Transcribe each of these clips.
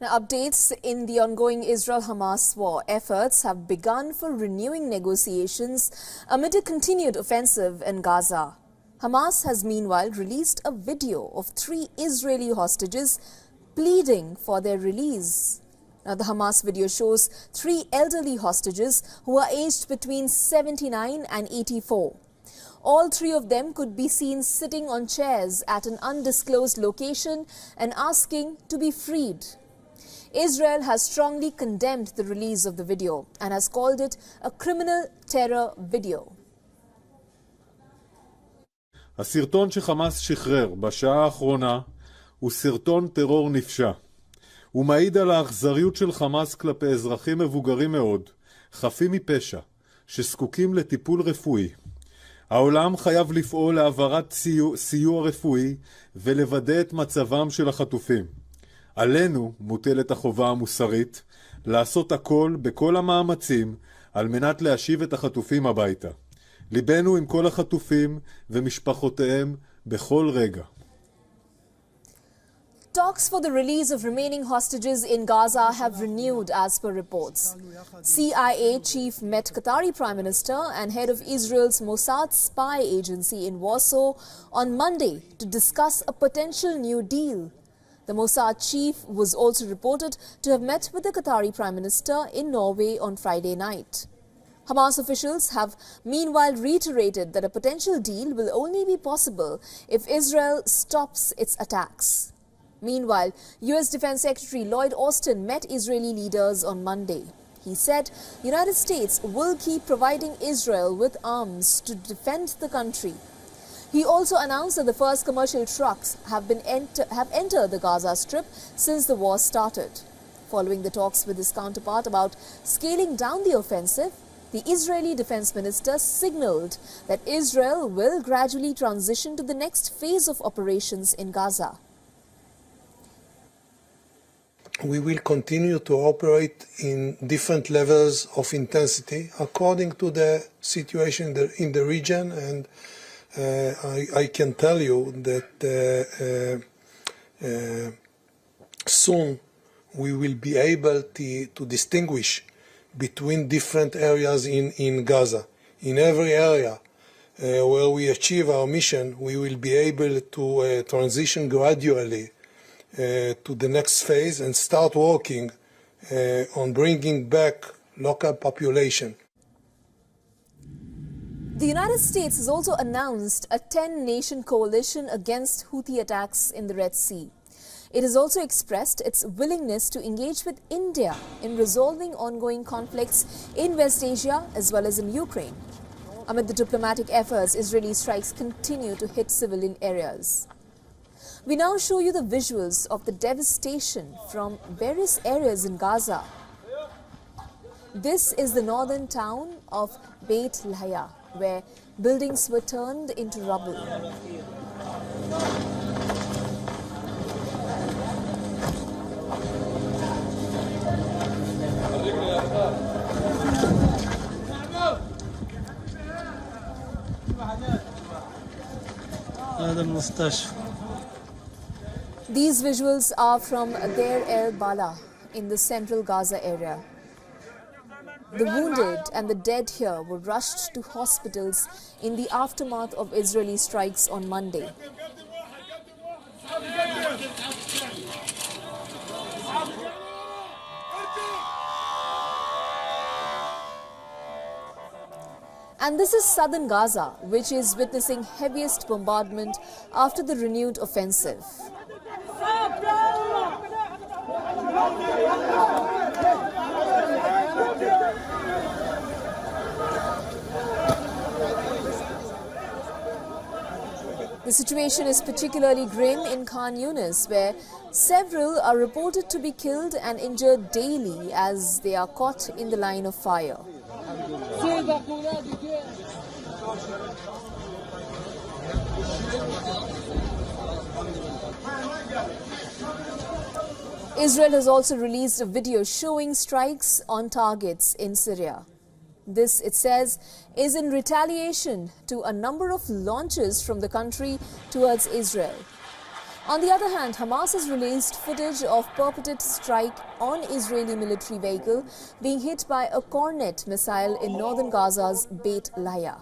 Now, updates in the ongoing Israel-Hamas war efforts have begun for renewing negotiations amid a continued offensive in Gaza. Hamas has meanwhile released a video of 3 Israeli hostages pleading for their release. Now, the Hamas video shows 3 elderly hostages who are aged between 79 and 84. All 3 of them could be seen sitting on chairs at an undisclosed location and asking to be freed. Israel has strongly condemned the release of the video and has called it a criminal terror video. הסרטון שחמאס שחרר בשעה האחרונה הוא סרטון טרור נפשע. הוא מעיד על האכזריות של חמאס כלפי אזרחים מבוגרים מאוד, חפים מפשע, שזקוקים לטיפול רפואי. העולם חייב לפעול להעברת סיוע רפואי ולוודא את מצבם של החטופים. עלינו מוטלת החובה המוסרית לעשות הכל בכל המאמצים על מנת להשיב את החטופים הביתה. ליבנו עם כל החטופים ומשפחותיהם בכל רגע. Talks for the release of remaining hostages in Gaza have renewed as per reports. CIA chief met Qatari Prime Minister and head of Israel's Mossad spy agency in Warsaw on Monday to discuss a potential new deal. The Mossad chief was also reported to have met with the Qatari Prime Minister in Norway on Friday night. Hamas officials have meanwhile reiterated that a potential deal will only be possible if Israel stops its attacks. Meanwhile, U.S. Defense Secretary Lloyd Austin met Israeli leaders on Monday. He said the United States will keep providing Israel with arms to defend the country. He also announced that the first commercial trucks have entered the Gaza Strip since the war started. Following the talks with his counterpart about scaling down the offensive, the Israeli defense minister signaled that Israel will gradually transition to the next phase of operations in Gaza. We will continue to operate in different levels of intensity according to the situation in the region, and I can tell you that soon we will be able to distinguish between different areas in Gaza. In every area where we achieve our mission, we will be able to transition gradually to the next phase and start working on bringing back local population. The United States has also announced a 10-nation coalition against Houthi attacks in the Red Sea. It has also expressed its willingness to engage with India in resolving ongoing conflicts in West Asia as well as in Ukraine. Amid the diplomatic efforts, Israeli strikes continue to hit civilian areas. We now show you the visuals of the devastation from various areas in Gaza. This is the northern town of Beit Lahia, where buildings were turned into rubble. These visuals are from Deir el-Bala in the central Gaza area. The wounded and the dead here were rushed to hospitals in the aftermath of Israeli strikes on Monday. And this is southern Gaza, which is witnessing heaviest bombardment after the renewed offensive. The situation is particularly grim in Khan Yunis, where several are reported to be killed and injured daily as they are caught in the line of fire. Israel has also released a video showing strikes on targets in Syria. This, it says, is in retaliation to a number of launches from the country towards Israel. On the other hand, Hamas has released footage of purported strike on Israeli military vehicle being hit by a Cornet missile in northern Gaza's Beit Lahiya.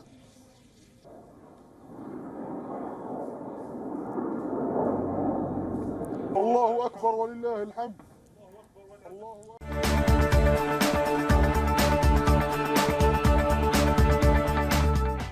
الله أكبر ولله الحمد